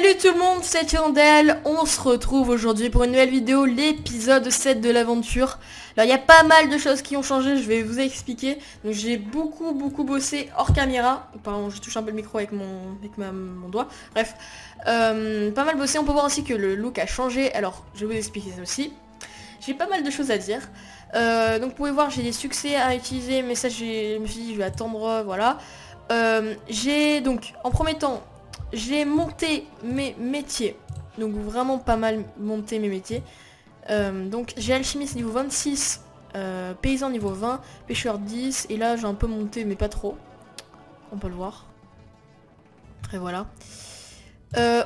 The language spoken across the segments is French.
Salut tout le monde, c'est Yandel. On se retrouve aujourd'hui pour une nouvelle vidéo, l'épisode 7 de l'aventure. Alors il y a pas mal de choses qui ont changé, je vais vous expliquer. Donc j'ai beaucoup bossé hors caméra. Pardon, je touche un peu le micro avec mon doigt. Bref, pas mal bossé. On peut voir aussi que le look a changé. Alors je vais vous expliquer ça aussi. J'ai pas mal de choses à dire. Donc vous pouvez voir, j'ai des succès à utiliser, mais ça je me suis dit je vais attendre, voilà. J'ai donc en premier temps j'ai monté mes métiers, donc vraiment pas mal monté mes métiers. Donc j'ai alchimiste niveau 26, paysan niveau 20, pêcheur 10, et là j'ai un peu monté mais pas trop, on peut le voir. Et voilà.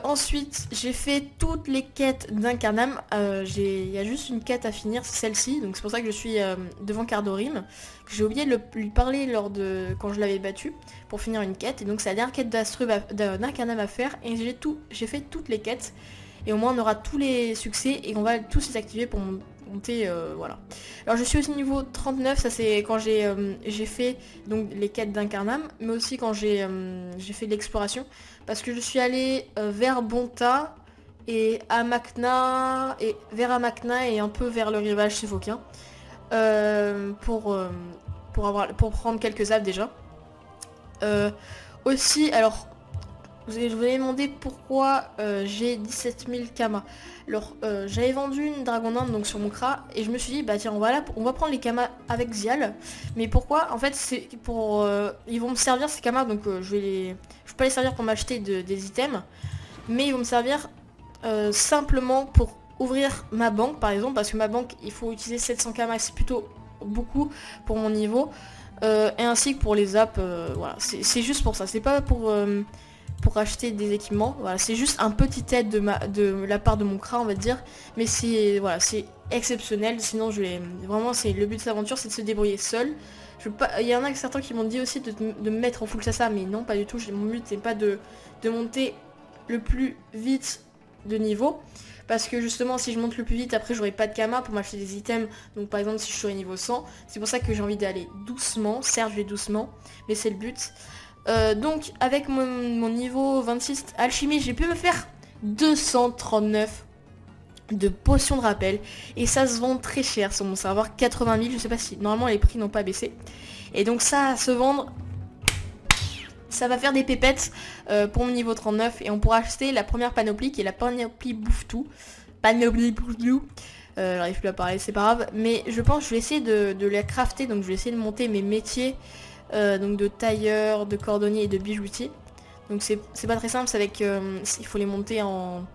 Ensuite j'ai fait toutes les quêtes d'Incarnam. Il y a juste une quête à finir, c'est celle-ci, donc c'est pour ça que je suis devant Cardorim. J'ai oublié de lui parler lors de quand je l'avais battu pour finir une quête, et donc c'est la dernière quête d'Incarnam à faire, et j'ai fait toutes les quêtes, et au moins on aura tous les succès et on va tous les activer pour monter, voilà. Alors je suis aussi niveau 39, ça c'est quand j'ai fait donc les quêtes d'Incarnam, mais aussi quand j'ai fait de l'exploration, parce que je suis allé vers Bonta et Amakna, et vers Amakna et un peu vers le rivage Sifoquien, pour prendre quelques âmes déjà. Aussi, alors vous allez me demander pourquoi j'ai 17 000 kamas. Alors j'avais vendu une dragon naine donc sur mon cra, et je me suis dit bah tiens on va prendre les kamas avec Zial. Mais pourquoi? En fait c'est pour ils vont me servir ces kamas, donc je vais pas les servir pour m'acheter des items, mais ils vont me servir simplement pour ouvrir ma banque par exemple, parce que ma banque il faut utiliser 700 kamas, c'est plutôt beaucoup pour mon niveau, et ainsi que pour les apps, voilà, c'est juste pour ça, c'est pas pour acheter des équipements, voilà, c'est juste un petit aide de la part de mon cra, on va dire, mais c'est voilà, c'est exceptionnel, sinon vraiment c'est le but de cette aventure, c'est de se débrouiller seul. Il y en a certains qui m'ont dit aussi de me mettre en full sasa, mais non, pas du tout. Mon but c'est pas de monter le plus vite de niveau, parce que justement si je monte le plus vite, après j'aurai pas de kama pour m'acheter des items. Donc par exemple si je serai niveau 100, c'est pour ça que j'ai envie d'aller doucement, certes je vais doucement, mais c'est le but. Donc avec mon niveau 26 alchimie, j'ai pu me faire 239 de potions de rappel, et ça se vend très cher sur mon serveur, 80 000, je sais pas si normalement les prix n'ont pas baissé, et donc ça à se vendre, ça va faire des pépettes pour mon niveau 39, et on pourra acheter la première panoplie qui est la panoplie bouffe tout, panoplie bouffe tout. J'arrive plus à parler, c'est pas grave, mais je pense que je vais essayer de la crafter, donc je vais essayer de monter mes métiers, donc de tailleur, de cordonnier et de bijoutier. Donc c'est pas très simple, c'est avec il faut les monter en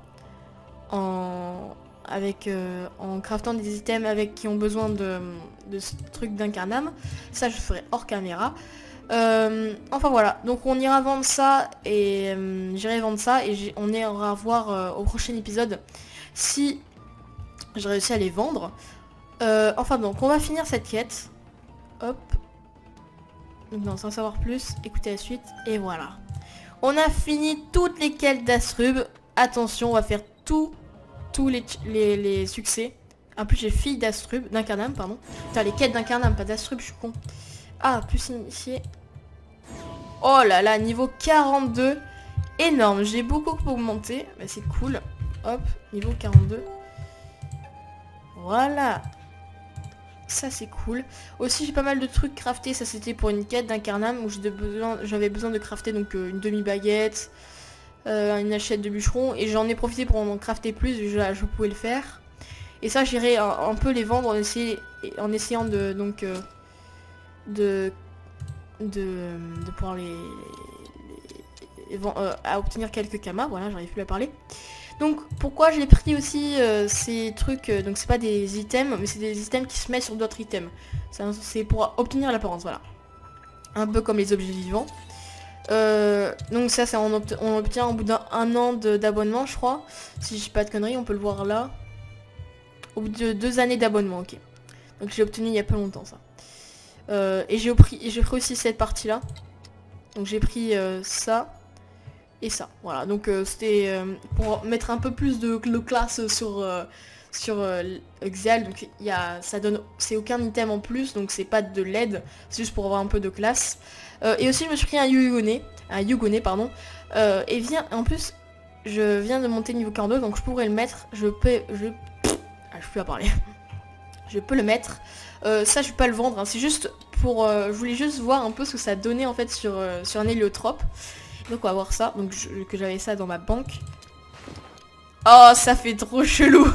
craftant des items avec qui ont besoin de ce truc d'Incarnam. Ça je ferai hors caméra. Enfin voilà, donc on ira vendre ça, et j'irai vendre ça, et on ira voir au prochain épisode si j'ai réussi à les vendre. Enfin donc on va finir cette quête. Hop. Donc non, sans savoir plus, écoutez la suite, et voilà. On a fini toutes les quêtes d'Astrub. Attention, on va faire tous les succès. En plus j'ai fille d'Astrub, d'Incarnam, pardon. Putain, les quêtes d'Incarnam, pas d'Astrub, je suis con. Ah, plus initié. Oh là là, niveau 42. Énorme, j'ai beaucoup augmenté. Bah, c'est cool. Hop, niveau 42. Voilà. Ça c'est cool. Aussi j'ai pas mal de trucs craftés. Ça c'était pour une quête d'Incarnam où j'avais besoin de crafter donc une demi-baguette, une hachette de bûcheron, et j'en ai profité pour en crafter plus, je pouvais le faire. Et ça j'irai un peu les vendre en essayant de pouvoir à obtenir quelques kamas. Voilà, j'arrive plus à parler. Donc pourquoi j'ai pris aussi ces trucs, donc c'est pas des items, mais c'est des items qui se mettent sur d'autres items. C'est pour obtenir l'apparence, voilà. Un peu comme les objets vivants. Donc ça, on obtient au bout d'un an d'abonnement, je crois. Si je dis pas de conneries, on peut le voir là. Au bout de 2 années d'abonnement, ok. Donc j'ai obtenu il y a pas longtemps ça. Et j'ai pris aussi cette partie là. Donc j'ai pris ça. Et ça, voilà, donc c'était pour mettre un peu plus de classe sur Xial, donc c'est aucun item en plus, donc c'est pas de l'aide, c'est juste pour avoir un peu de classe. Et aussi je me suis pris un Yugone, pardon, et en plus je viens de monter niveau 42, donc je pourrais le mettre. Je peux plus à parler. Je peux le mettre. Ça, je vais pas le vendre, hein. C'est juste pour... je voulais juste voir un peu ce que ça donnait en fait sur un héliotrope. Donc on va voir ça. Donc que j'avais ça dans ma banque. Oh, ça fait trop chelou.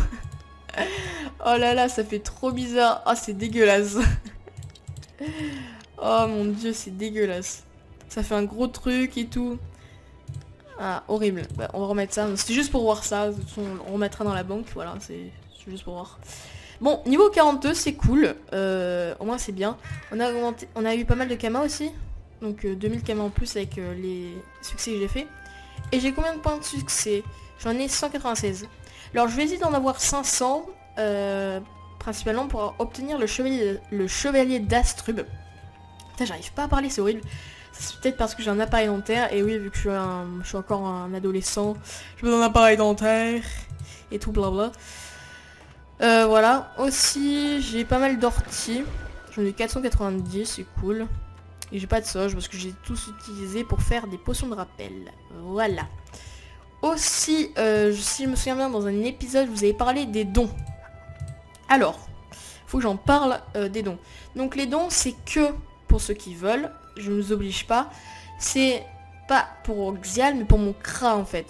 Oh là là, ça fait trop bizarre. Oh, c'est dégueulasse. Oh mon dieu, c'est dégueulasse. Ça fait un gros truc et tout. Ah, horrible. Bah, on va remettre ça. C'était juste pour voir ça. De toute façon, on remettra dans la banque. Voilà, c'est juste pour voir. Bon, niveau 42, c'est cool. Au moins, c'est bien. On a eu pas mal de kamas aussi. Donc 2000 kamas en plus avec les succès que j'ai fait. Et j'ai combien de points de succès? J'en ai 196. Alors, je vais essayer d'en avoir 500. Principalement pour obtenir le chevalier d'Astrub. Putain, j'arrive pas à parler, c'est horrible. C'est peut-être parce que j'ai un appareil dentaire. Et oui, vu que je suis encore un adolescent, j'ai besoin d'un appareil dentaire. Et tout blabla. Voilà. Aussi, j'ai pas mal d'orties. J'en ai 490, c'est cool. Et j'ai pas de sauge parce que j'ai tous utilisé pour faire des potions de rappel. Voilà. Aussi, si je me souviens bien, dans un épisode, je vous avais parlé des dons. Alors, faut que j'en parle des dons. Donc les dons, c'est que pour ceux qui veulent. Je ne vous oblige pas. C'est pas pour Xial, mais pour mon Kra en fait.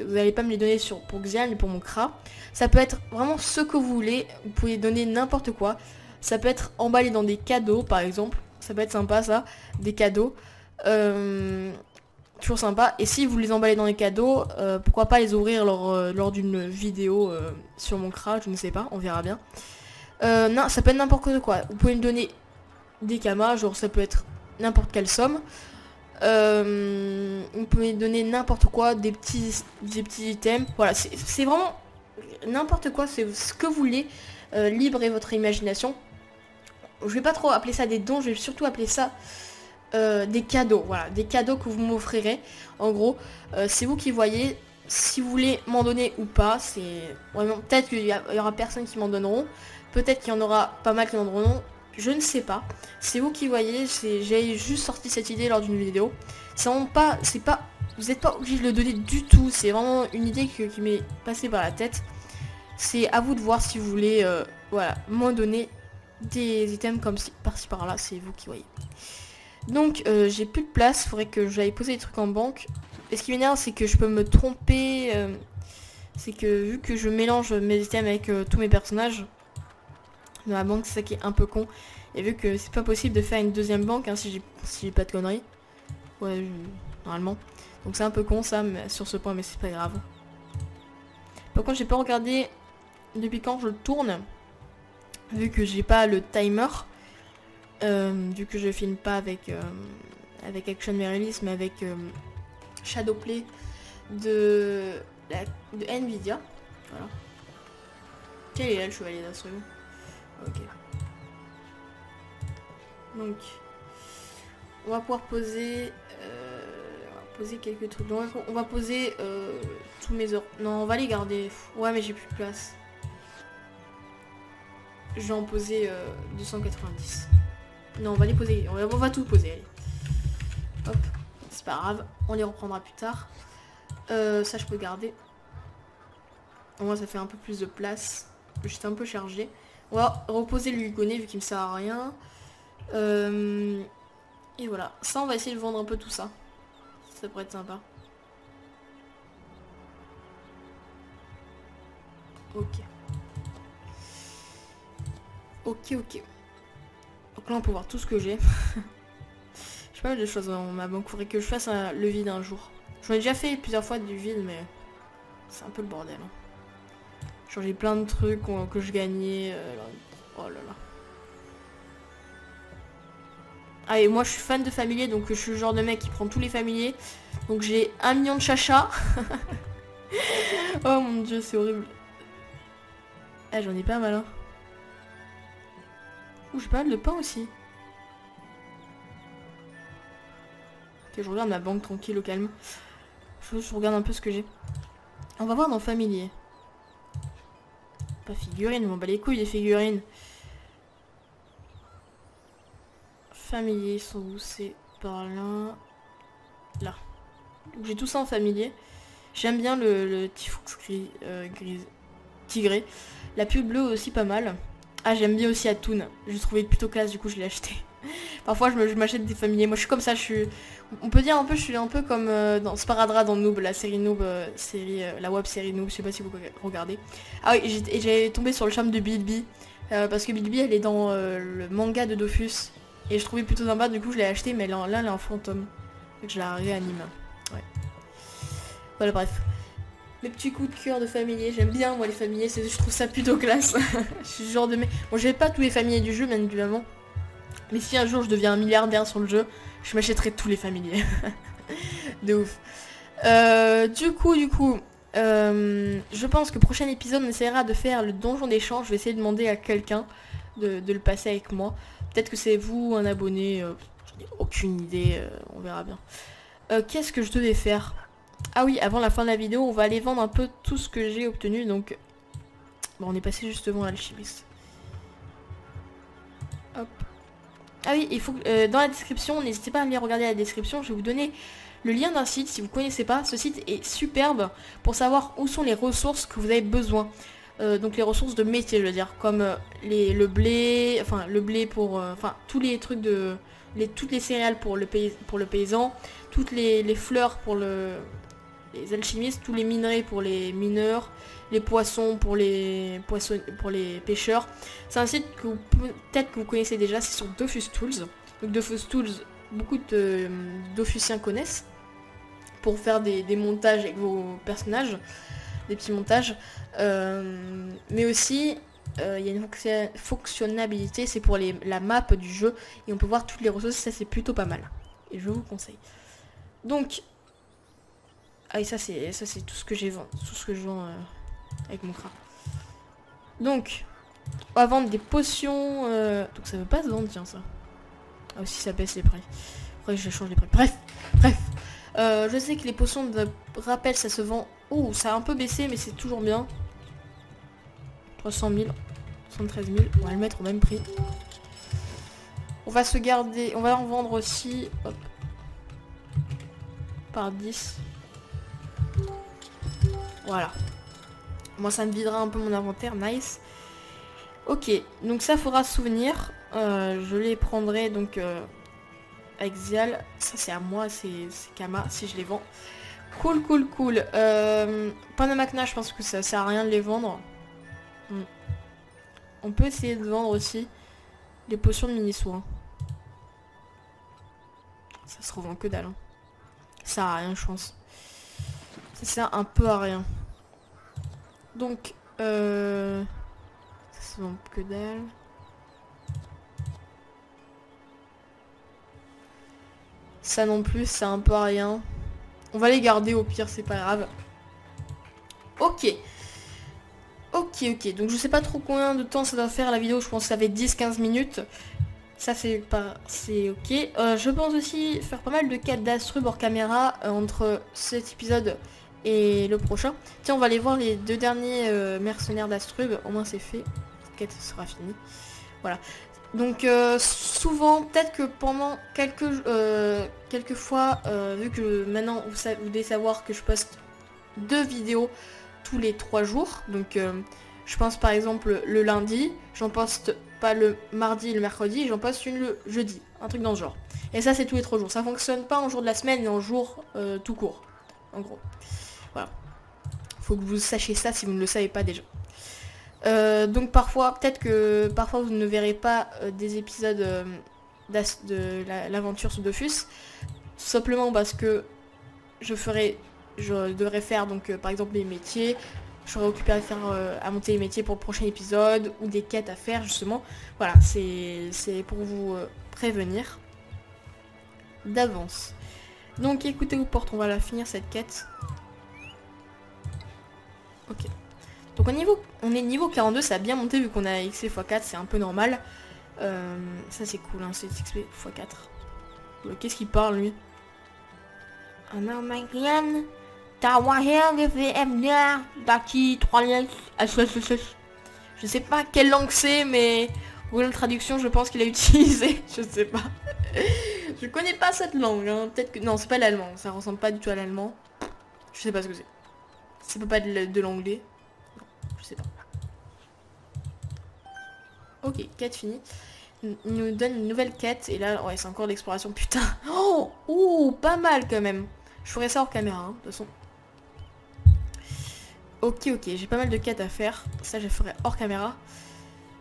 Vous n'allez pas me les donner pour Xial, mais pour mon Kra. Ça peut être vraiment ce que vous voulez. Vous pouvez donner n'importe quoi. Ça peut être emballé dans des cadeaux, par exemple. Ça peut être sympa, ça. Des cadeaux. Toujours sympa. Et si vous les emballez dans les cadeaux, pourquoi pas les ouvrir lors d'une vidéo sur mon Kra, je ne sais pas, on verra bien. Non, ça peut être n'importe quoi. Vous pouvez me donner des kamas, genre ça peut être n'importe quelle somme. Vous pouvez me donner n'importe quoi, des petits items. Voilà, c'est vraiment n'importe quoi, c'est ce que vous voulez. Libre est votre imagination. Je vais pas trop appeler ça des dons, je vais surtout appeler ça des cadeaux. Voilà, des cadeaux que vous m'offrirez. En gros, c'est vous qui voyez si vous voulez m'en donner ou pas. C'est vraiment, peut-être qu'il y aura personne qui m'en donneront. Peut-être qu'il y en aura pas mal qui m'en donneront. Je ne sais pas. C'est vous qui voyez. J'ai juste sorti cette idée lors d'une vidéo. C'est vraiment pas, vous n'êtes pas obligé de le donner du tout. C'est vraiment une idée qui m'est passée par la tête. C'est à vous de voir si vous voulez, voilà, m'en donner des items comme par-ci par-là. C'est vous qui voyez. Donc j'ai plus de place. Faudrait que j'aille poser des trucs en banque. Et ce qui m'énerve, c'est que je peux me tromper. C'est que vu que je mélange mes items avec tous mes personnages dans la banque, c'est ça qui est un peu con. Et vu que c'est pas possible de faire une deuxième banque, hein, si j'ai pas de conneries. Ouais, normalement. Donc c'est un peu con ça, mais, sur ce point, mais c'est pas grave. Par contre, j'ai pas regardé depuis quand je le tourne. Vu que j'ai pas le timer. Vu que je filme pas avec Action Meryllis, mais avec Shadowplay de Nvidia. Voilà. Quel est là le chevalier d'Astrub? Ok. Donc, on va pouvoir poser, quelques trucs. Donc, on va poser tous mes heures. Non, on va les garder. Ouais, mais j'ai plus de place. Je vais en poser 290. Non, on va les poser. On va tout poser. Allez. Hop. C'est pas grave. On les reprendra plus tard. Ça, je peux garder. Au moins, ça fait un peu plus de place. J'étais un peu chargé. On va reposer le Hugonet vu qu'il me sert à rien. Et voilà. Ça, on va essayer de vendre un peu tout ça. Ça pourrait être sympa. Ok. Ok. Donc là, on peut voir tout ce que j'ai. J'ai pas mal de choses dans ma banque. Faudrait que je fasse le vide un jour. J'en ai déjà fait plusieurs fois du vide, mais c'est un peu le bordel. Hein. Genre j'ai plein de trucs que je gagnais. Oh là là. Ah et moi je suis fan de familiers, donc je suis le genre de mec qui prend tous les familiers. Donc j'ai 1 million de chachas. Oh mon dieu, c'est horrible. Ah j'en ai pas mal hein. Ouh, j'ai pas mal de pain aussi. Ok, je regarde ma banque tranquille au calme. Je regarde un peu ce que j'ai. On va voir dans familier. Pas figurine, on m'en bat les couilles des figurines. Familier, ils sont où? C'est par là. Là. Donc j'ai tout ça en familier. J'aime bien le Tifoux tigré. La pub bleue aussi pas mal. Ah, j'aime bien aussi Atoon. Je trouvais plutôt classe, du coup je l'ai acheté. Parfois je m'achète des familiers. Moi je suis comme ça, on peut dire un peu, je suis un peu comme dans Sparadrap dans Noob, la série Noob, la web série Noob, je sais pas si vous regardez. Ah oui, j'ai tombé sur le charme de Bilby. Parce que Bilby elle est dans le manga de Dofus. Et je trouvais plutôt sympa, du coup je l'ai acheté, mais là elle est en fantôme. Donc je la réanime. Ouais. Voilà, bref. Mes petits coups de cœur de familier, j'aime bien moi les familiers, je trouve ça plutôt classe. Je suis le genre de mec. Bon, j'ai pas tous les familiers du jeu bien évidemment. Mais si un jour je deviens un milliardaire sur le jeu, je m'achèterai tous les familiers. De ouf. Du coup, je pense que prochain épisode on essaiera de faire le donjon d'échange. Je vais essayer de demander à quelqu'un de le passer avec moi. Peut-être que c'est vous, un abonné, j'en ai aucune idée, on verra bien. Qu'est-ce que je devais faire? Ah oui, avant la fin de la vidéo, on va aller vendre un peu tout ce que j'ai obtenu. Donc, bon, on est passé juste devant l'alchimiste. Hop. Ah oui, il faut dans la description, n'hésitez pas à aller regarder la description. Je vais vous donner le lien d'un site si vous connaissez pas. Ce site est superbe pour savoir où sont les ressources que vous avez besoin. Donc les ressources de métier, je veux dire, comme le blé, enfin le blé pour, tous les trucs de, toutes les céréales pour le paysan, toutes les fleurs pour les alchimistes, tous les minerais pour les mineurs, les poissons pour les pêcheurs. C'est un site que peut-être que vous connaissez déjà, c'est sur Dofus Tools. Donc Dofus Tools, beaucoup de Dofusiens connaissent pour faire des montages avec vos personnages, des petits montages. Mais aussi il y a une fonctionnalité, c'est pour la map du jeu et on peut voir toutes les ressources, ça c'est plutôt pas mal et je vous conseille. Donc ah et ça c'est tout ce que j'ai vendu, tout ce que je vends avec mon craft. Donc on va vendre des potions, donc ça veut pas se vendre, tiens ça. Ah aussi ça baisse les prix. Après je change les prix. Bref. Je sais que les potions de rappel ça se vend. Oh, ça a un peu baissé mais c'est toujours bien. 300 000, 73 000, on va le mettre au même prix. On va se garder, on va en vendre aussi, hop, par 10. Voilà. Moi ça me videra un peu mon inventaire, nice. Ok, donc ça faudra se souvenir. Je les prendrai donc avec Zial. Ça c'est à moi, c'est Kama si je les vends. Cool. Panama Knash, je pense que ça sert à rien de les vendre. On peut essayer de vendre aussi les potions de mini-soins. Ça se revend que dalle. Hein. Ça sert à rien, je pense. Ça sert un peu à rien. Donc, ça se vend que dalle. Ça non plus, c'est un peu à rien. On va les garder au pire, c'est pas grave. Ok, donc je sais pas trop combien de temps ça va faire la vidéo, je pense que ça fait 10-15 minutes. Ça c'est ok. Je pense aussi faire pas mal de quêtes d'Astrub hors caméra entre cet épisode et le prochain. Tiens, on va aller voir les 2 derniers mercenaires d'Astrub, au moins c'est fait. Cette quête sera finie. Voilà. Donc souvent, peut-être que pendant quelques fois, vu que maintenant vous devez savoir que je poste 2 vidéos tous les 3 jours, donc je pense par exemple le lundi, j'en poste pas le mardi et le mercredi, j'en poste une le jeudi, un truc dans ce genre. Et ça c'est tous les 3 jours, ça fonctionne pas en jour de la semaine mais en jour tout court, en gros. Voilà, faut que vous sachiez ça si vous ne le savez pas déjà. Donc peut-être que parfois vous ne verrez pas des épisodes de l'aventure sous Dofus, tout simplement parce que je devrais faire donc par exemple les métiers, je serai occupé à faire à monter les métiers pour le prochain épisode ou des quêtes à faire justement. Voilà, c'est pour vous prévenir d'avance. Donc écoutez aux portes, on va la finir cette quête. Ok. Donc on est niveau 42, ça a bien monté vu qu'on a XP x4, c'est un peu normal. Ça c'est cool, hein, c'est XP x4. Qu'est-ce qu'il parle lui? Je sais pas quelle langue c'est, mais Google Traduction, je pense qu'il a utilisé. Je sais pas. Je connais pas cette langue. Hein. Peut-être que non, c'est pas l'allemand. Ça ressemble pas du tout à l'allemand. Je sais pas ce que c'est. Ça peut pas être de l'anglais. Non, je sais pas. Ok, quête finie. Il nous donne une nouvelle quête. Et là, ouais, c'est encore l'exploration. Putain. Oh, ouh, pas mal quand même. Je ferai ça hors caméra, hein, de toute façon. Ok, j'ai pas mal de quêtes à faire. Ça, je ferai hors caméra.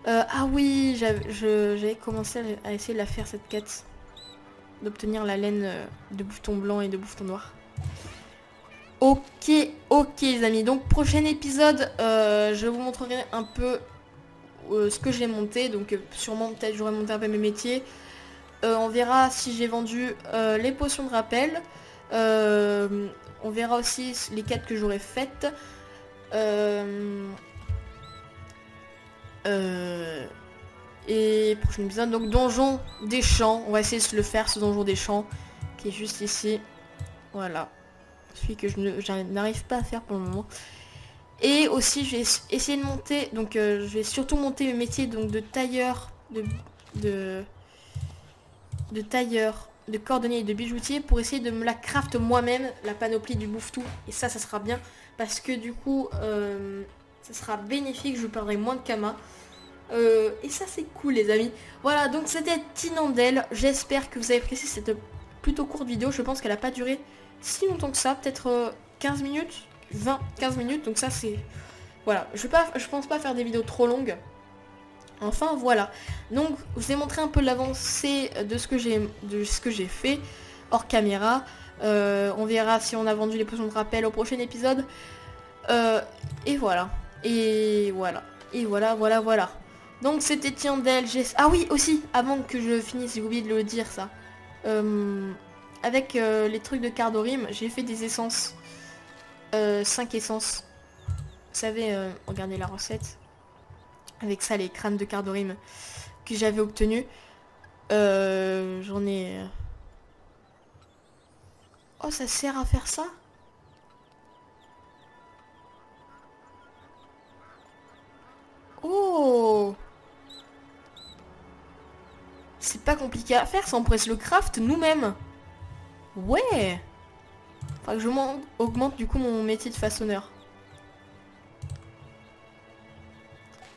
Ah oui, j'avais commencé à essayer de la faire, cette quête. D'obtenir la laine de bouffeton blanc et de bouffeton noir. Ok, les amis. Donc, prochain épisode, je vous montrerai un peu ce que j'ai monté. Donc, sûrement, peut-être, j'aurai monté un peu mes métiers. On verra si j'ai vendu les potions de rappel. On verra aussi les quêtes que j'aurai faites. Et prochain épisode, donc donjon des champs. On va essayer de se le faire, ce donjon des champs qui est juste ici. Voilà. Celui que je n'arrive pas à faire pour le moment. Et aussi je vais essayer de monter, donc je vais surtout monter mes métiers donc de tailleur, de tailleur, de cordonnier et de bijoutier pour essayer de me la craft moi-même, la panoplie du bouffe-tout. Et ça sera bien parce que du coup ça sera bénéfique, je perdrai moins de kama. Et ça c'est cool les amis. Voilà, donc c'était Tinandel. J'espère que vous avez apprécié cette plutôt courte vidéo. Je pense qu'elle a pas duré si longtemps que ça, peut-être 15 minutes, 20-15 minutes. Donc ça c'est... Voilà, je pense pas faire des vidéos trop longues. Enfin voilà. Donc je vous ai montré un peu l'avancée de ce que j'ai fait hors caméra. On verra si on a vendu les potions de rappel au prochain épisode. Et voilà. Et voilà. Donc c'était Tinandel. Ah oui, aussi, avant que je finisse, j'ai oublié de le dire ça. Avec les trucs de Cardorim, j'ai fait des essences. 5 essences. Vous savez, regardez la recette. Avec ça, les crânes de Cardorim que j'avais obtenus. J'en ai... Oh, ça sert à faire ça? Oh! C'est pas compliqué à faire, ça on pourrait se le craft nous-mêmes. Ouais! Faudra que je augmente du coup mon métier de façonneur.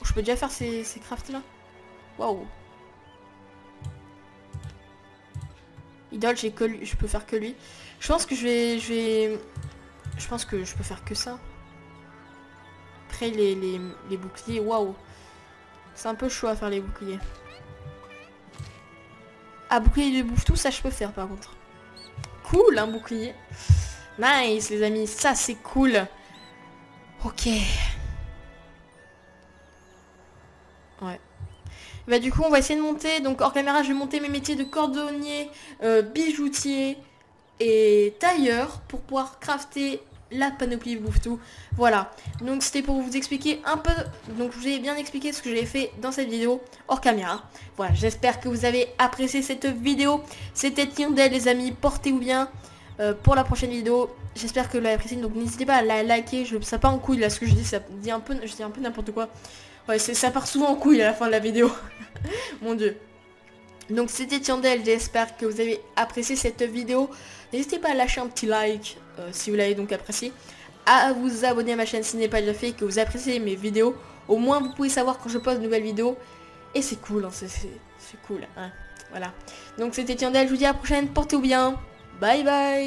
Je peux déjà faire ces crafts là. Waouh! Idole, je peux faire que lui. Je pense que je pense que je peux faire que ça. Après les boucliers, waouh! C'est un peu chaud à faire les boucliers. Ah, bouclier de bouffe-tout, ça je peux faire par contre. Cool, un bouclier. Nice les amis, ça c'est cool. Ok. Ouais. Bah du coup on va essayer de monter. Donc hors caméra je vais monter mes métiers de cordonnier, bijoutier et tailleur pour pouvoir crafter la panoplie bouffe-tout. Voilà. Donc c'était pour vous expliquer un peu. Donc je vous ai bien expliqué ce que j'ai fait dans cette vidéo hors caméra. Voilà, j'espère que vous avez apprécié cette vidéo. C'était Tinandel les amis, portez-vous bien pour la prochaine vidéo. J'espère que vous l'avez apprécié. Donc n'hésitez pas à la liker. Ça part en couille là ce que je dis, ça dit un peu, je dis un peu n'importe quoi. Ouais, ça part souvent en couille à la fin de la vidéo. Mon dieu. Donc c'était Tinandel, j'espère que vous avez apprécié cette vidéo. N'hésitez pas à lâcher un petit like si vous l'avez donc apprécié. À vous abonner à ma chaîne si ce n'est pas déjà fait et que vous appréciez mes vidéos. Au moins vous pouvez savoir quand je poste de nouvelles vidéos. Et c'est cool, hein, c'est cool. Hein. Voilà. Donc c'était Tinandel, je vous dis à la prochaine, portez-vous bien. Bye bye.